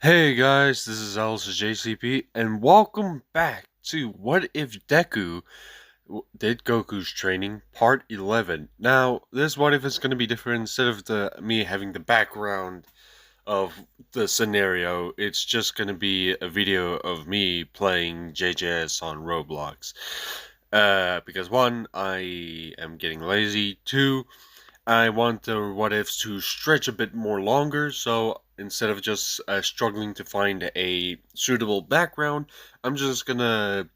Hey guys, this is Alice JCP, and welcome back to What If Deku Did Goku's Training, Part 11. Now, this What If is going to be different. Instead of me having the background of the scenario, it's just going to be a video of me playing JJS on Roblox. Because one, I am getting lazy. Two, I want the what ifs to stretch a bit more longer, so instead of just struggling to find a suitable background, I'm just gonna,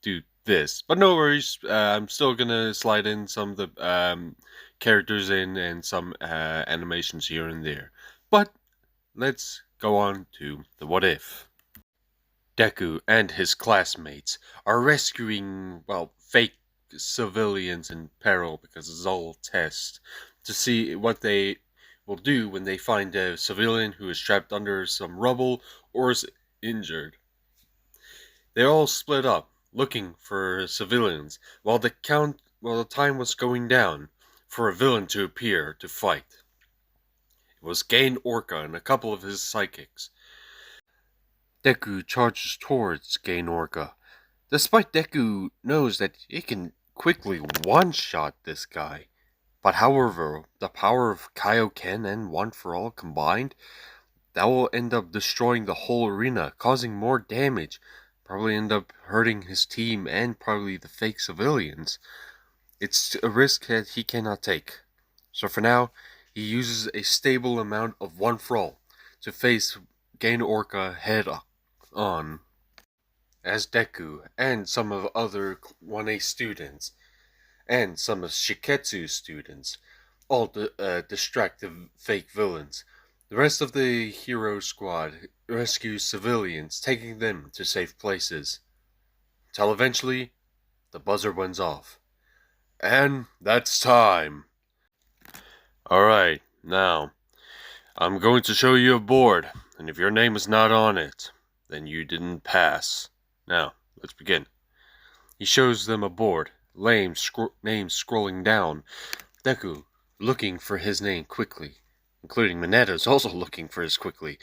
do this. But no worries, I'm still gonna slide in some of the characters in and some animations here and there. But let's go on to the what if. Deku and his classmates are rescuing, fake civilians in peril because it's all a test to see what they will do when they find a civilian who is trapped under some rubble or is injured. They all split up looking for civilians while the time was going down for a villain to appear to fight. It was Gain Orca and a couple of his psychics. Deku charges towards Gain Orca. Despite Deku knows that he can quickly one-shot this guy. But however, the power of Kaioken and One for All combined, that will end up destroying the whole arena, causing more damage, probably end up hurting his team and probably the fake civilians. It's a risk that he cannot take. So for now, he uses a stable amount of One for All to face Gain Orca head on. As Deku and some of other 1A students and some of Shiketsu's students all distract the fake villains. The rest of the hero squad rescues civilians, taking them to safe places. Till eventually, the buzzer went off. And that's time. Alright, now, I'm going to show you a board, and if your name is not on it, then you didn't pass. Now, let's begin. He shows them a board, names scrolling down. Deku looking for his name quickly, including Mineto's also looking for his quickly.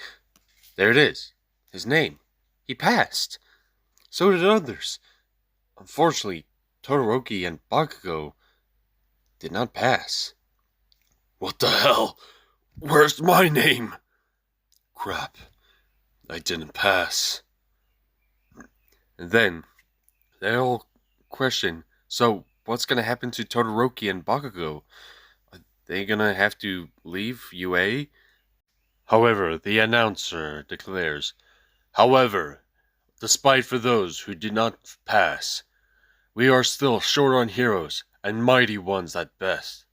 There it is. His name. He passed. So did others. Unfortunately, Todoroki and Bakugo did not pass. What the hell? Where's my name? Crap. I didn't pass. And then they all question, so what's gonna happen to Todoroki and Bakugo? Are they gonna have to leave UA? However, the announcer declares, however, despite for those who did not pass, we are still short on heroes and mighty ones at best.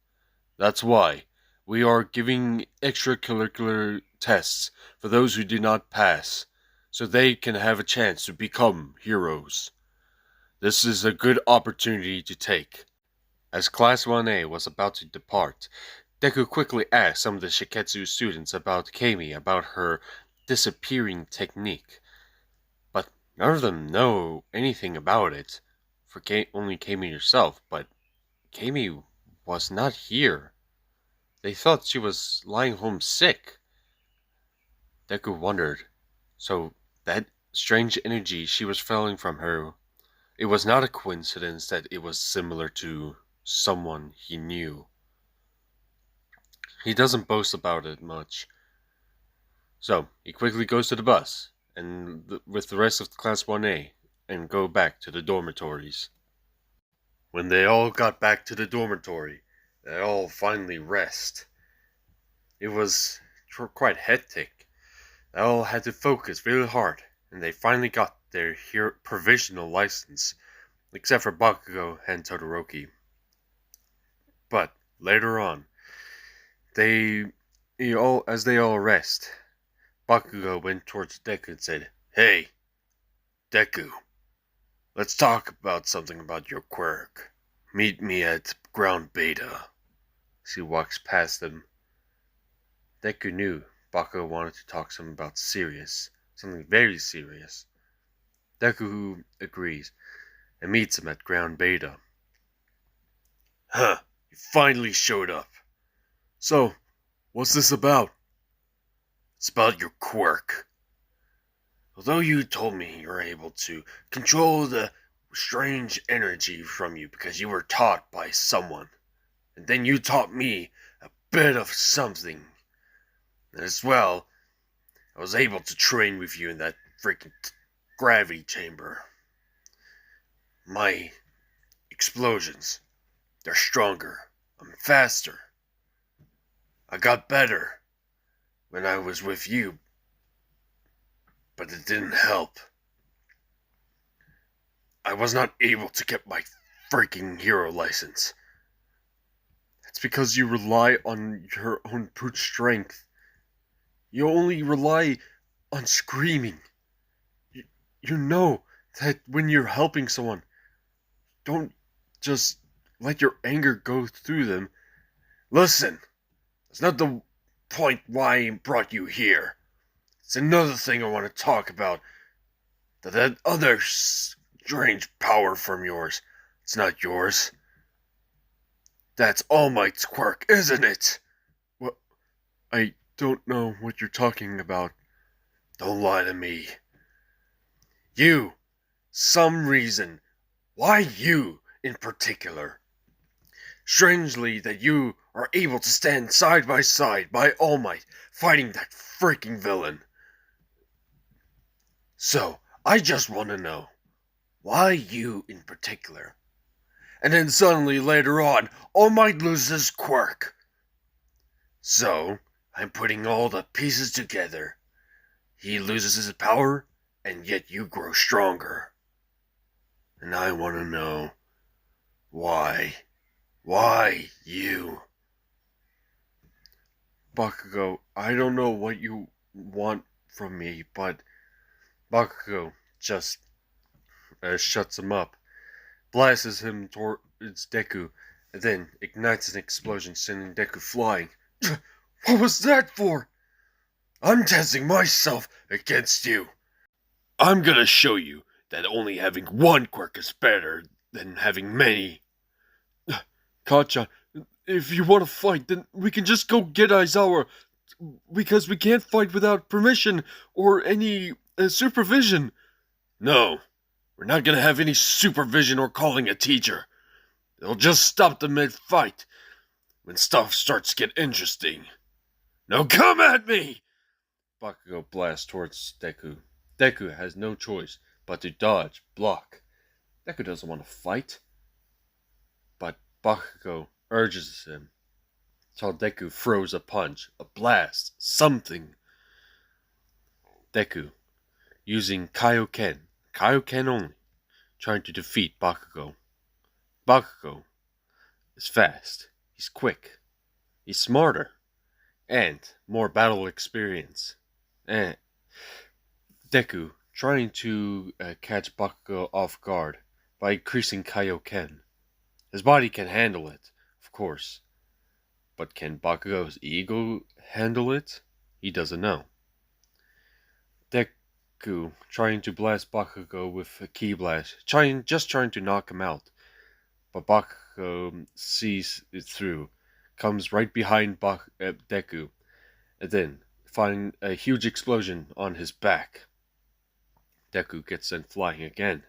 That's why we are giving extracurricular tests for those who did not pass, so they can have a chance to become heroes. This is a good opportunity to take. As Class 1A was about to depart, Deku quickly asked some of the Shiketsu students about Kami, about her disappearing technique. But none of them know anything about it, for only Kami herself, but Kami was not here. They thought she was lying home sick. Deku wondered. So that strange energy she was feeling from her, it was not a coincidence that it was similar to someone he knew. He doesn't boast about it much. So, he quickly goes to the bus, and with the rest of Class 1A, and go back to the dormitories. When they all got back to the dormitory, they all finally rest. It was quite hectic. They all had to focus really hard, and they finally got their provisional license, except for Bakugo and Todoroki. But later on, as they all rest, Bakugo went towards Deku and said, "Hey, Deku, let's talk about something about your quirk. Meet me at ground beta." As he walks past them, Deku knew Bakugo wanted to talk something about something very serious. Deku agrees and meets him at ground beta. Huh, you finally showed up. So, what's this about? It's about your quirk. Although you told me you were able to control the strange energy from you because you were taught by someone, and then you taught me a bit of something. And as well, I was able to train with you in that freaking gravity chamber. My explosions, they're stronger. I'm faster. I got better when I was with you, but it didn't help. I was not able to get my freaking hero license. It's because you rely on your own brute strength. You only rely on screaming. You, you know that when you're helping someone, don't just let your anger go through them. Listen, that's not the point why I brought you here. It's another thing I want to talk about. That other strange power from yours. It's not yours. That's All Might's quirk, isn't it? What? I don't know what you're talking about. Don't lie to me. You, some reason. Why you in particular? Strangely, that you are able to stand side by side by All Might fighting that freaking villain. So, I just want to know, why you in particular? And then suddenly later on, All Might loses quirk. So, I'm putting all the pieces together. He loses his power, and yet you grow stronger. And I want to know, why? Why you? Bakugo, I don't know what you want from me, but Bakugo just shuts him up, blasts him towards Deku, and then ignites an explosion, sending Deku flying. What was that for? I'm testing myself against you. I'm gonna show you that only having one quirk is better than having many. Kacha, if you want to fight, then we can just go get Aizawa, because we can't fight without permission or any supervision. No, we're not gonna have any supervision or calling a teacher. They'll just stop the mid-fight when stuff starts to get interesting. Now come at me! Bakugo blasts towards Deku. Deku has no choice but to dodge, block. Deku doesn't want to fight, but Bakugo urges him. So Deku throws a punch, a blast, something. Deku, using Kaioken only, trying to defeat Bakugo. Bakugo is fast, he's quick, he's smarter, and more battle experience. And Deku trying to catch Bakugo off guard by increasing Kaioken. His body can handle it, of course, but can Bakugo's ego handle it? He doesn't know. Deku trying to blast Bakugo with a ki blast, just trying to knock him out, but Bakugo sees it through, comes right behind Deku, and then find a huge explosion on his back. Deku gets sent flying again.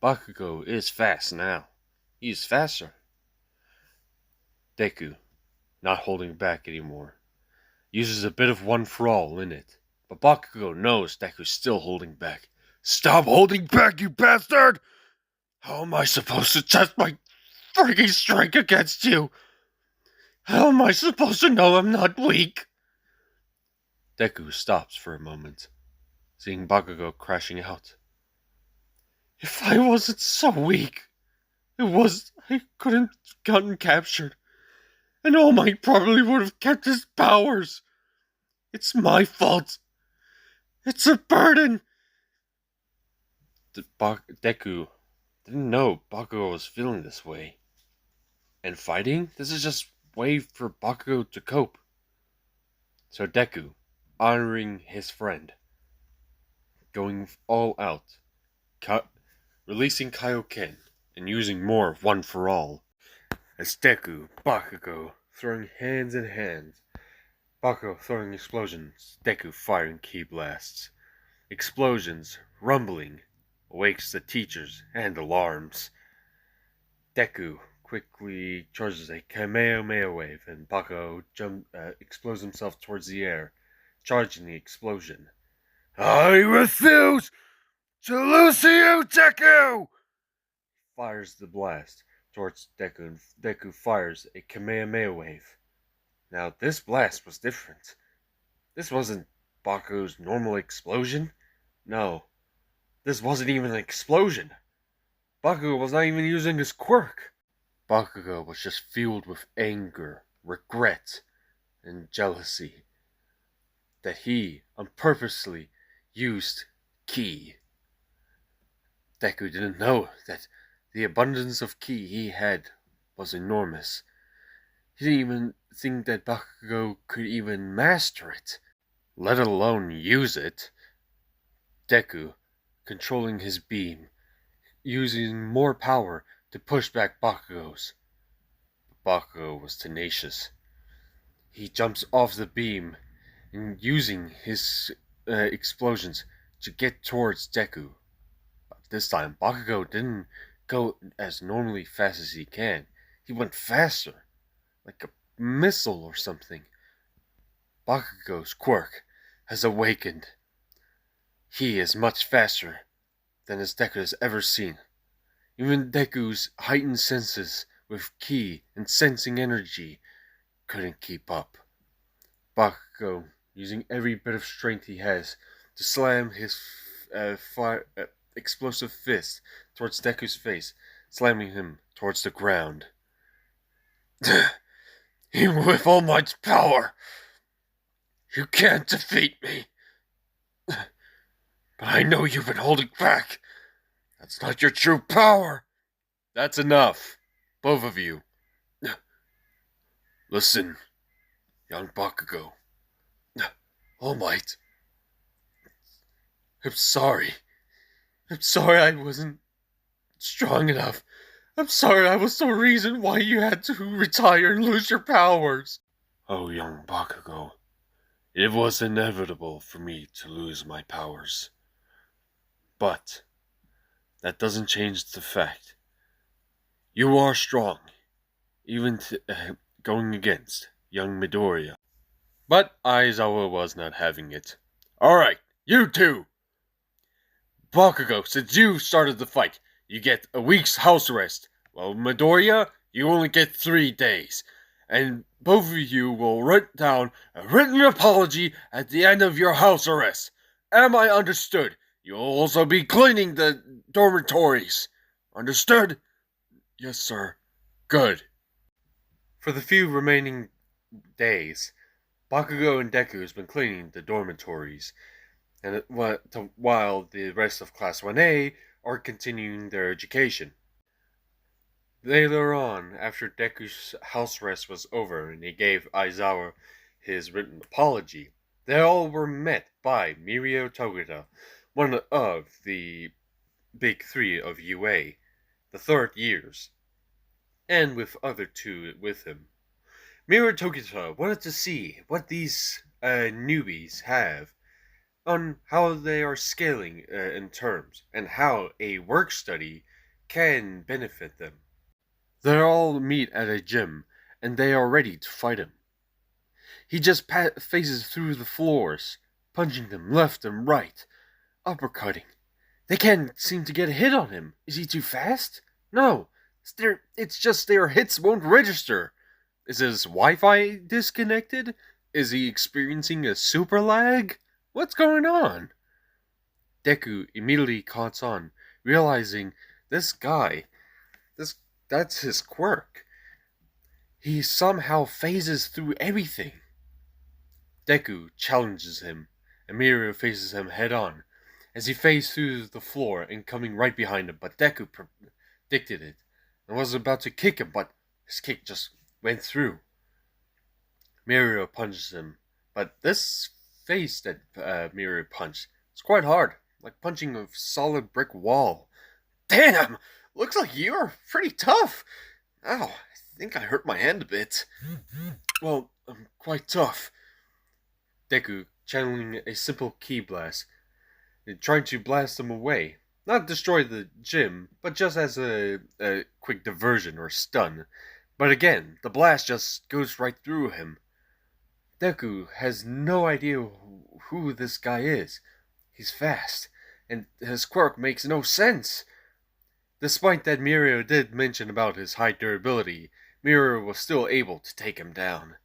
Bakugo is fast now. He's faster. Deku, not holding back anymore, uses a bit of one for all in it. But Bakugo knows Deku's still holding back. Stop holding back, you bastard! How am I supposed to test my freaking strength against you? How am I supposed to know I'm not weak? Deku stops for a moment, seeing Bakugo crashing out. If I wasn't so weak, I couldn't gotten captured, and All Might probably would have kept his powers. It's my fault. It's a burden. Deku didn't know Bakugo was feeling this way. And fighting? This is just a way for Bakugo to cope. So Deku, honoring his friend, going all out, releasing Kaioken, and using more of One for All. As Deku, Bakugo, throwing hands in hands, Bakugo throwing explosions, Deku firing ki blasts. Explosions, rumbling, awakes the teachers and alarms. Deku quickly charges a Kamehameha wave, and Bakugo explodes himself towards the air, charging the explosion. I refuse to lose to you, Deku! Fires the blast towards Deku, and Deku fires a Kamehameha wave. Now, this blast was different. This wasn't Bakugo's normal explosion. No, this wasn't even an explosion. Bakugo was not even using his quirk. Bakugo was just filled with anger, regret, and jealousy that he unpurposely used ki. Deku didn't know that the abundance of ki he had was enormous. He didn't even think that Bakugo could even master it, let alone use it. Deku, controlling his beam, using more power to push back Bakugo's. Bakugo was tenacious. He jumps off the beam and using his explosions to get towards Deku. But this time, Bakugo didn't go as normally fast as he can. He went faster, like a missile or something. Bakugo's quirk has awakened. He is much faster than as Deku has ever seen. Even Deku's heightened senses with ki and sensing energy couldn't keep up. Bakugo, using every bit of strength he has to slam his explosive fist towards Deku's face, slamming him towards the ground. Even with All Might's power, you can't defeat me. But I know you've been holding back. That's not your true power. That's enough, both of you. Listen, young Bakugo. All Might. I'm sorry. I'm sorry I wasn't strong enough. I'm sorry I was the reason why you had to retire and lose your powers. Oh, young Bakugo. It was inevitable for me to lose my powers. But that doesn't change the fact. You are strong, even going against young Midoriya. But Aizawa was not having it. Alright, you two! Bakugo, since you started the fight, you get a week's house arrest. Well, Midoriya, you only get 3 days. And both of you will write down a written apology at the end of your house arrest. Am I understood? You'll also be cleaning the dormitories. Understood? Yes, sir. Good. For the few remaining days, Bakugo and Deku has been cleaning the dormitories, and while the rest of Class 1A are continuing their education. Later on, after Deku's house arrest was over and he gave Aizawa his written apology, they all were met by Mirio Togata, one of the big 3 of UA, the third years, and with other 2 with him. Mirio Togata wanted to see what these newbies have on how they are scaling in terms, and how a work study can benefit them. They all meet at a gym, and they are ready to fight him. He just phases through the floors, punching them left and right, uppercutting. They can't seem to get a hit on him. Is he too fast? No, it's just their hits won't register. Is his Wi-Fi disconnected? Is he experiencing a super lag? What's going on? Deku immediately caught on, realizing this guy, that's his quirk. He somehow phases through everything. Deku challenges him, and Mirio faces him head on, as he phased through the floor and coming right behind him, but Deku predicted it, and was about to kick him, but his kick just went through. Mirio punches him, but this face that Mirio punched is quite hard, like punching a solid brick wall. Damn! Looks like you're pretty tough. Ow, I think I hurt my hand a bit. Well, I'm quite tough. Deku, channeling a simple ki blast, trying to blast them away. Not destroy the gym, but just as a quick diversion or stun. But again, the blast just goes right through him. Deku has no idea who this guy is. He's fast, and his quirk makes no sense. Despite that Mirio did mention about his high durability, Mirio was still able to take him down.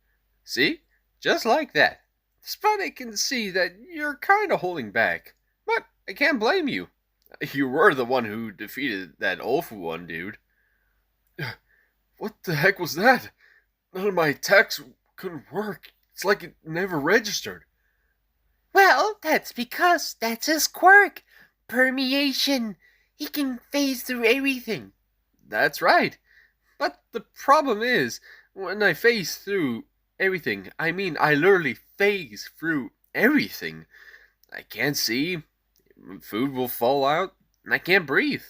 See? Just like that. Despite I can see that you're kinda holding back. But I can't blame you. You were the one who defeated that awful one, dude. What the heck was that? None of my attacks couldn't work. It's like it never registered. Well, that's because that's his quirk. Permeation. He can phase through everything. That's right. But the problem is, when I phase through everything, I mean I literally phase through everything. I can't see, food will fall out, and I can't breathe.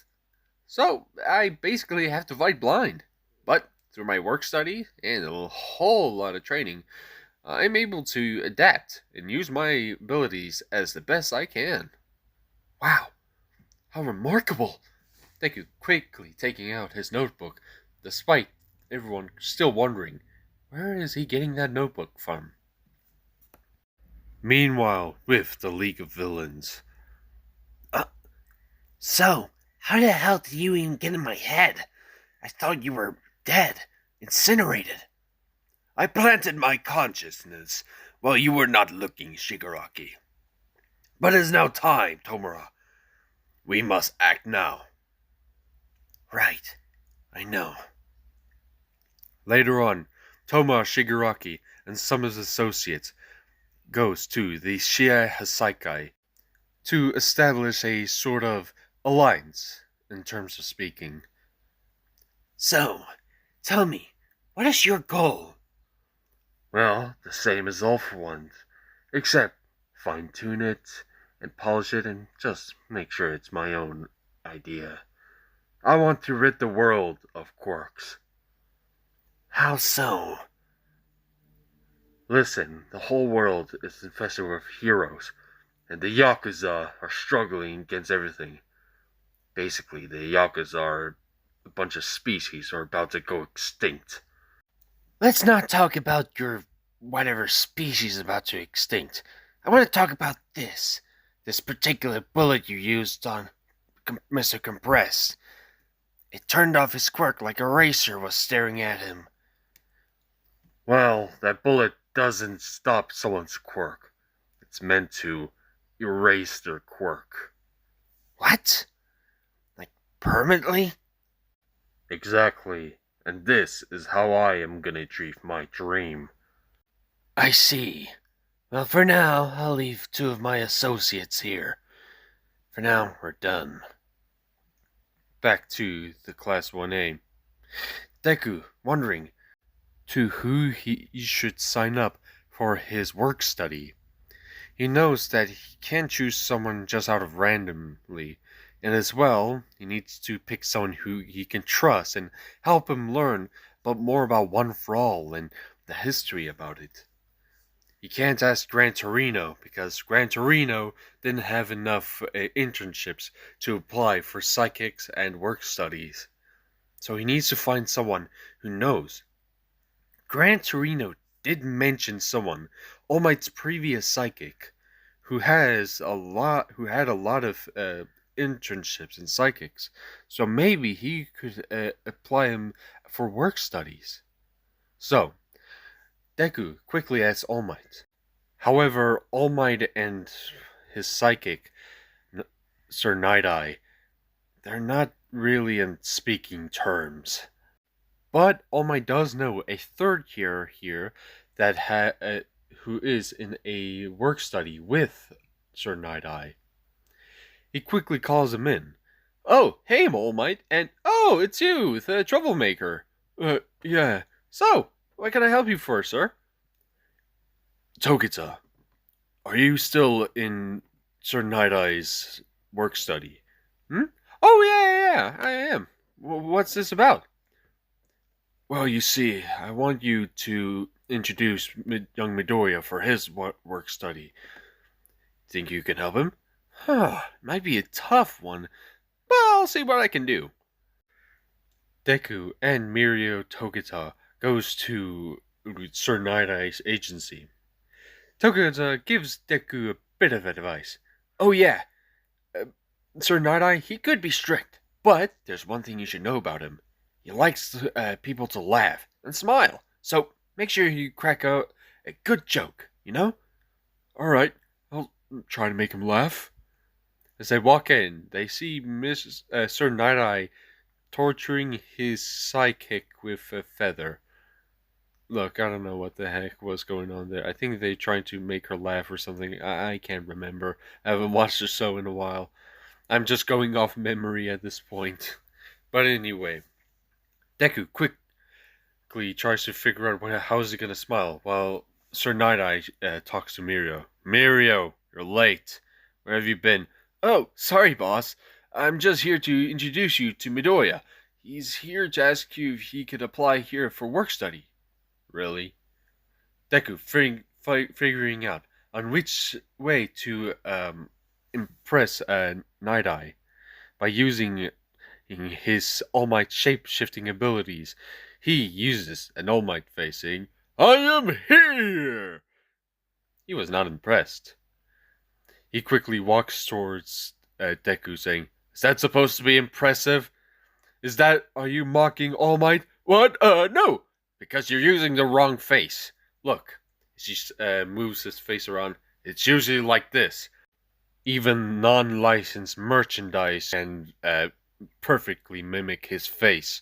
So I basically have to fight blind. But through my work study and a whole lot of training, I'm able to adapt and use my abilities as the best I can. Wow, how remarkable! Deku quickly taking out his notebook, despite everyone still wondering, where is he getting that notebook from? Meanwhile, with the League of Villains. So, how the hell did you even get in my head? I thought you were dead, incinerated. I planted my consciousness while you were not looking, Shigaraki. But it is now time, Tomura. We must act now. Right, I know. Later on, Toma Shigaraki and some of his associates goes to the Shia Hasaikai to establish a sort of alliance, in terms of speaking. So, tell me, what is your goal? Well, the same as all for ones, except fine-tune it and polish it and just make sure it's my own idea. I want to rid the world of quirks. How so? Listen, the whole world is infested with heroes, and the Yakuza are struggling against everything. Basically, the Yakuza are a bunch of species who are about to go extinct. Let's not talk about your whatever species is about to extinct. I want to talk about this. This particular bullet you used on Mr. Compressed. It turned off his quirk like a racer was staring at him. Well, that bullet doesn't stop someone's quirk. It's meant to erase their quirk. What? Like permanently? Exactly. And this is how I am gonna achieve my dream. I see. Well, for now, I'll leave two of my associates here. For now, we're done. Back to the Class 1A. Deku, wondering to who he should sign up for his work study. He knows that he can't choose someone just out of randomly, and as well, he needs to pick someone who he can trust and help him learn more about One for All and the history about it. He can't ask Gran Torino because Gran Torino didn't have enough internships to apply for psychics and work studies. So he needs to find someone who knows. Gran Torino did mention someone, All Might's previous psychic, who had a lot of internships in psychics. So maybe he could apply him for work studies. So Deku quickly asks All Might. However, All Might and his psychic, Sir Night-Eye, they're not really in speaking terms. But All Might does know a third year here that who is in a work study with Sir Night-Eye. He quickly calls him in. Oh, hey, All Might, and oh, it's you, the troublemaker. Yeah. So, what can I help you for, sir? Togita, are you still in Sir Night-Eye's work study? Oh, yeah, I am. What's this about? Well, you see, I want you to introduce young Midoriya for his work study. Think you can help him? Might be a tough one, but I'll see what I can do. Deku and Mirio Togata goes to Sir Night-Eye's agency. Togata gives Deku a bit of advice. Oh yeah, uh, Sir Night-Eye, he could be strict, but there's one thing you should know about him. He likes people to laugh and smile, so make sure you crack a good joke, you know? Alright, I'll try to make him laugh. As they walk in, they see Sir Night-Eye torturing his sidekick with a feather. Look, I don't know what the heck was going on there. I think they tried to make her laugh or something. I can't remember. I haven't watched the show in a while. I'm just going off memory at this point. But anyway, Deku quickly tries to figure out how is he gonna smile while Sir Night-Eye talks to Mirio. Mirio, you're late. Where have you been? Oh, sorry, boss. I'm just here to introduce you to Midoriya. He's here to ask you if he could apply here for work study. Really? Deku figuring out on which way to impress Night Eye by using his All Might shape-shifting abilities. He uses an All Might face, saying, I am here! He was not impressed. He quickly walks towards Deku, saying, is that supposed to be impressive? Are you mocking All Might? What? No! Because you're using the wrong face. Look, she moves his face around. It's usually like this. Even non-licensed merchandise can perfectly mimic his face.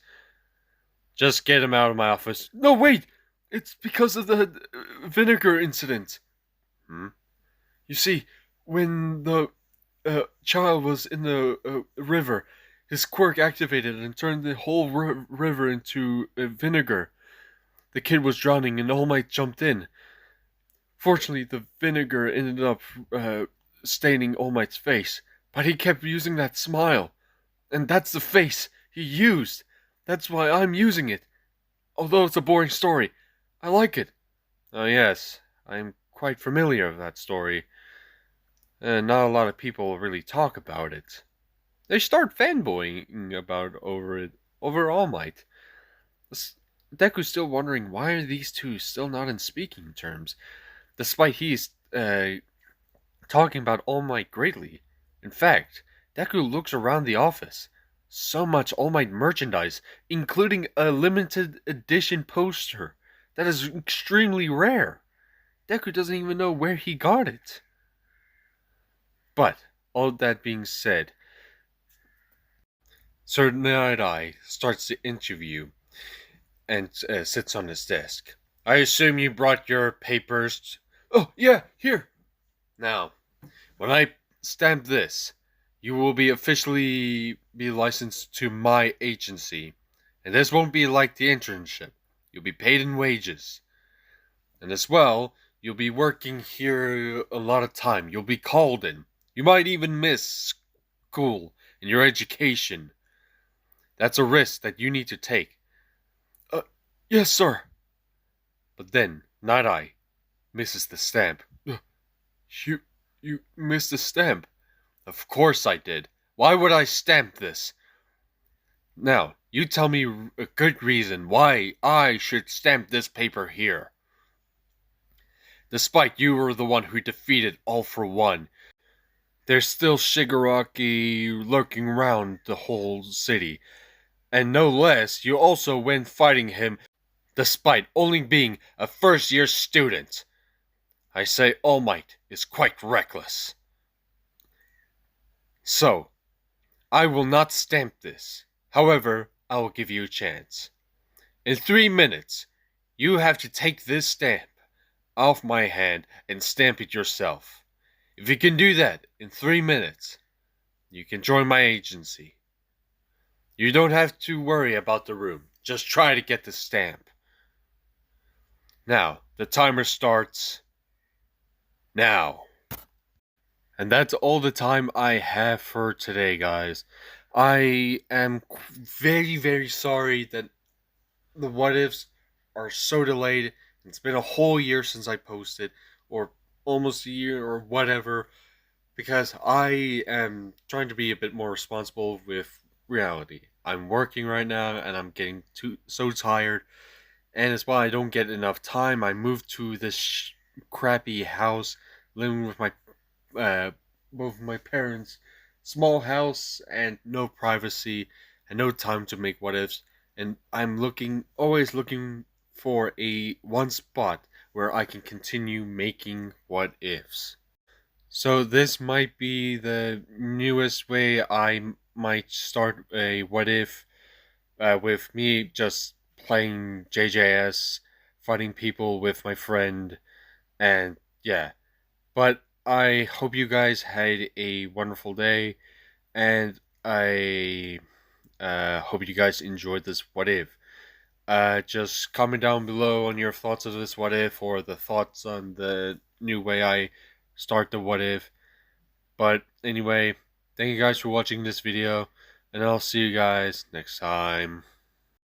Just get him out of my office. No, wait! It's because of the vinegar incident. You see, when the child was in the river, his quirk activated and turned the whole river into vinegar. The kid was drowning and All Might jumped in. Fortunately, the vinegar ended up staining All Might's face, but he kept using that smile. And that's the face he used. That's why I'm using it. Although it's a boring story, I like it. Oh yes, I'm quite familiar with that story. Not a lot of people really talk about it. They start fanboying over All Might. Deku's still wondering why are these two still not in speaking terms, despite he's talking about All Might greatly. In fact, Deku looks around the office. So much All Might merchandise, including a limited edition poster that is extremely rare. Deku doesn't even know where he got it. But, all that being said, Sir Night-Eye starts the interview and sits on his desk. I assume you brought your papers. Oh, yeah, here. Now, when I stamp this, you will be officially be licensed to my agency. And this won't be like the internship. You'll be paid in wages. And as well, you'll be working here a lot of time. You'll be called in. You might even miss school and your education. That's a risk that you need to take. Yes, sir. But then, Night-Eye misses the stamp. You missed the stamp? Of course I did. Why would I stamp this? Now, you tell me a good reason why I should stamp this paper here. Despite you were the one who defeated All for One, there's still Shigaraki lurking around the whole city. And no less, you also went fighting him despite only being a first-year student. I say All Might is quite reckless. So, I will not stamp this. However, I will give you a chance. In 3 minutes, you have to take this stamp off my hand and stamp it yourself. If you can do that in 3 minutes, you can join my agency. You don't have to worry about the room. Just try to get the stamp. Now, the timer starts now. And that's all the time I have for today, guys. I am very, very sorry that the what ifs are so delayed. It's been a whole year since I posted, or almost a year, or whatever, because I am trying to be a bit more responsible with reality. I'm working right now and I'm getting so tired, and it's why I don't get enough time. I moved to this crappy house, living with my uh, both my parents, small house and no privacy and no time to make what ifs. And I'm always looking for a one spot where I can continue making what ifs. So this might be the newest way I might start a what if, with me just playing JJS, fighting people with my friend, and yeah. But I hope you guys had a wonderful day, and I hope you guys enjoyed this what if. Just comment down below on your thoughts of this what if, or the thoughts on the new way I start the what if. But anyway, thank you guys for watching this video, and I'll see you guys next time.